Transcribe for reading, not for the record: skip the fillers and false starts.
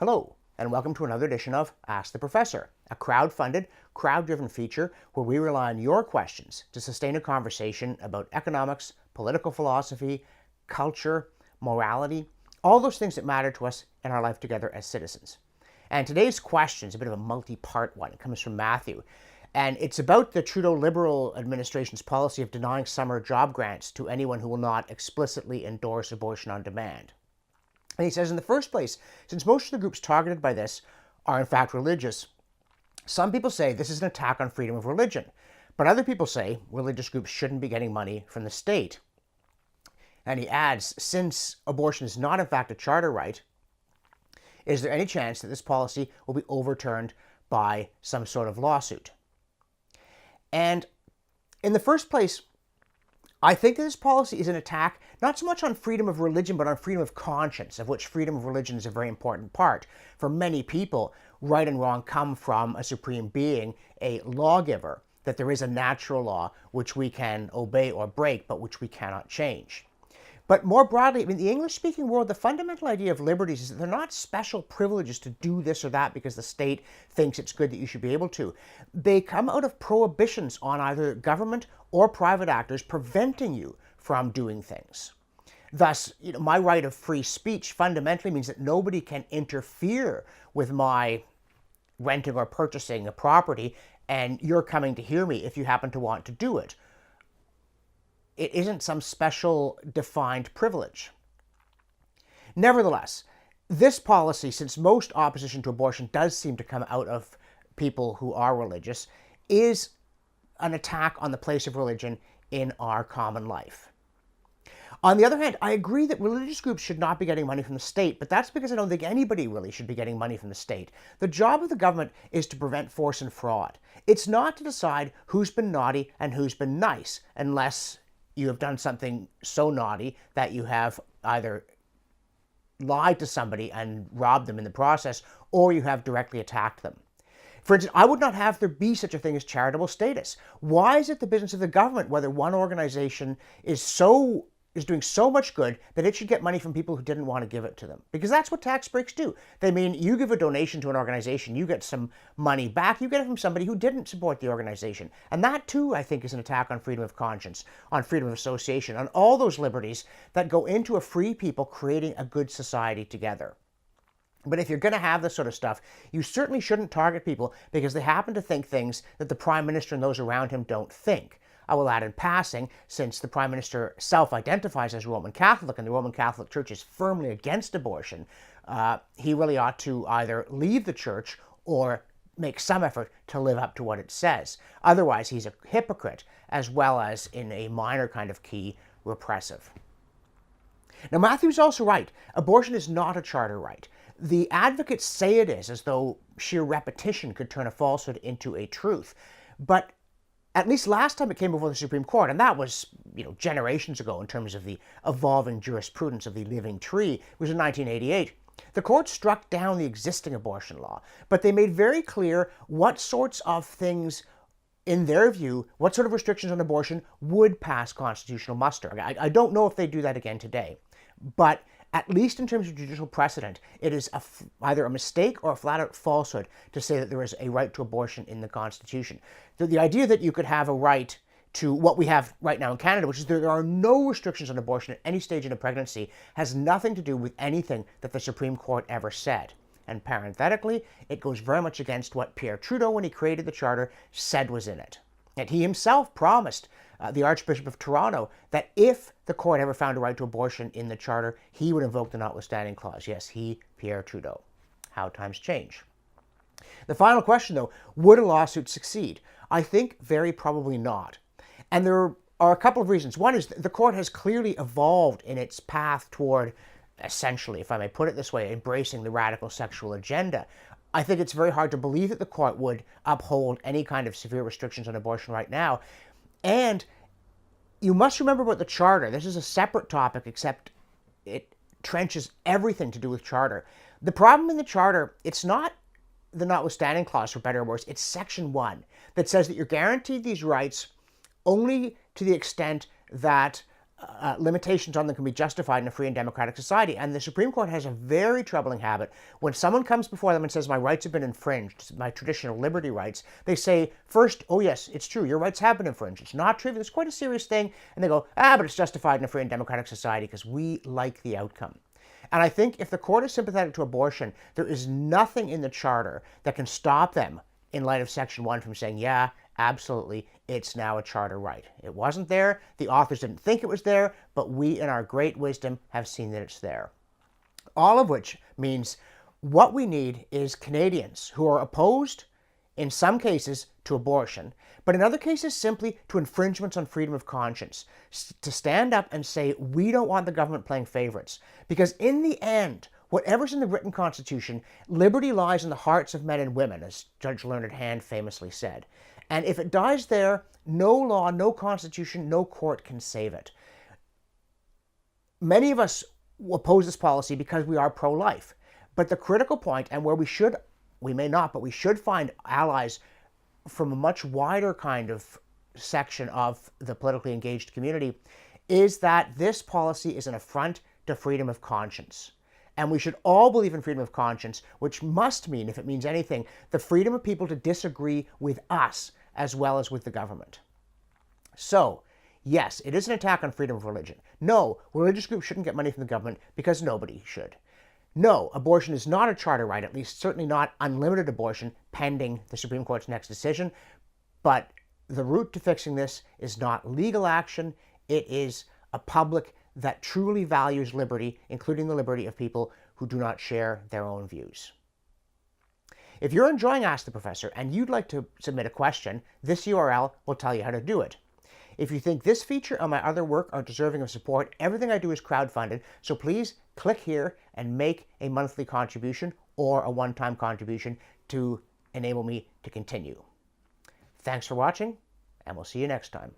Hello, and welcome to another edition of Ask the Professor, a crowd-funded, crowd-driven feature where we rely on your questions to sustain a conversation about economics, political philosophy, culture, morality, all those things that matter to us in our life together as citizens. And today's question is a bit of a multi-part one. It comes from Matthew, and it's about the Trudeau Liberal administration's policy of denying summer job grants to anyone who will not explicitly endorse abortion on demand. And he says, in the first place, since most of the groups targeted by this are in fact religious, some people say this is an attack on freedom of religion. But other people say religious groups shouldn't be getting money from the state. And he adds, since abortion is not in fact a charter right, is there any chance that this policy will be overturned by some sort of lawsuit? And in the first place, I think that this policy is an attack not so much on freedom of religion, but on freedom of conscience, of which freedom of religion is a very important part. For many people, right and wrong come from a supreme being, a lawgiver, that there is a natural law which we can obey or break, but which we cannot change. But more broadly, in the English-speaking world, the fundamental idea of liberties is that they're not special privileges to do this or that because the state thinks it's good that you should be able to. They come out of prohibitions on either government or private actors preventing you from doing things. Thus, my right of free speech fundamentally means that nobody can interfere with my renting or purchasing a property, and you're coming to hear me if you happen to want to do it. It isn't some special defined privilege. Nevertheless, this policy, since most opposition to abortion does seem to come out of people who are religious, is an attack on the place of religion in our common life. On the other hand, I agree that religious groups should not be getting money from the state, but that's because I don't think anybody really should be getting money from the state. The job of the government is to prevent force and fraud. It's not to decide who's been naughty and who's been nice, unless you have done something so naughty that you have either lied to somebody and robbed them in the process, or you have directly attacked them. For instance, I would not have there be such a thing as charitable status. Why is it the business of the government whether one organization is doing so much good that it should get money from people who didn't want to give it to them? Because that's what tax breaks do. They mean you give a donation to an organization, you get some money back, you get it from somebody who didn't support the organization. And that too, I think, is an attack on freedom of conscience, on freedom of association, on all those liberties that go into a free people creating a good society together. But if you're going to have this sort of stuff, you certainly shouldn't target people because they happen to think things that the Prime Minister and those around him don't think. I will add in passing, since the Prime Minister self-identifies as Roman Catholic and the Roman Catholic Church is firmly against abortion, he really ought to either leave the Church or make some effort to live up to what it says. Otherwise, he's a hypocrite, as well as, in a minor kind of key, repressive. Now, Matthew's also right. Abortion is not a charter right. The advocates say it is, as though sheer repetition could turn a falsehood into a truth. But at least last time it came before the Supreme Court, and that was, generations ago in terms of the evolving jurisprudence of the living tree, it was in 1988, the court struck down the existing abortion law, but they made very clear what sorts of things, in their view, what sort of restrictions on abortion would pass constitutional muster. I don't know if they do that again today, but at least in terms of judicial precedent, it is either a mistake or a flat-out falsehood to say that there is a right to abortion in the Constitution. The idea that you could have a right to what we have right now in Canada, which is there are no restrictions on abortion at any stage in a pregnancy, has nothing to do with anything that the Supreme Court ever said. And parenthetically, it goes very much against what Pierre Trudeau, when he created the Charter, said was in it. And he himself promised the Archbishop of Toronto that if the court ever found a right to abortion in the Charter, he would invoke the notwithstanding clause. Yes, he, Pierre Trudeau. How times change. The final question, though, would a lawsuit succeed? I think very probably not. And there are a couple of reasons. One is the court has clearly evolved in its path toward, essentially, if I may put it this way, embracing the radical sexual agenda. I think it's very hard to believe that the court would uphold any kind of severe restrictions on abortion right now. And you must remember about the Charter. This is a separate topic, except it trenches everything to do with Charter. The problem in the Charter, it's not the notwithstanding clause, for better or worse, it's Section 1 that says that you're guaranteed these rights only to the extent that limitations on them can be justified in a free and democratic society. And the Supreme Court has a very troubling habit. When someone comes before them and says, my rights have been infringed, my traditional liberty rights, they say, first, oh yes, it's true, your rights have been infringed. It's not trivial, it's quite a serious thing. And they go, but it's justified in a free and democratic society because we like the outcome. And I think if the court is sympathetic to abortion, there is nothing in the Charter that can stop them, in light of Section 1, from saying, yeah, absolutely, it's now a charter right. It wasn't there, the authors didn't think it was there, but we in our great wisdom have seen that it's there. All of which means what we need is Canadians who are opposed, in some cases, to abortion, but in other cases simply to infringements on freedom of conscience, to stand up and say, we don't want the government playing favorites. Because in the end, whatever's in the written Constitution, liberty lies in the hearts of men and women, as Judge Learned Hand famously said. And if it dies there, no law, no Constitution, no court can save it. Many of us oppose this policy because we are pro-life. But the critical point, and where we may not, but we should find allies from a much wider kind of section of the politically engaged community, is that this policy is an affront to freedom of conscience. And we should all believe in freedom of conscience, which must mean, if it means anything, the freedom of people to disagree with us as well as with the government. So, yes, it is an attack on freedom of religion. No, religious groups shouldn't get money from the government because nobody should. No, abortion is not a charter right, at least certainly not unlimited abortion, pending the Supreme Court's next decision. But the route to fixing this is not legal action. It is a public that truly values liberty, including the liberty of people who do not share their own views. If you're enjoying Ask the Professor and you'd like to submit a question, this URL will tell you how to do it. If you think this feature and my other work are deserving of support, everything I do is crowdfunded, so please click here and make a monthly contribution or a one-time contribution to enable me to continue. Thanks for watching, and we'll see you next time.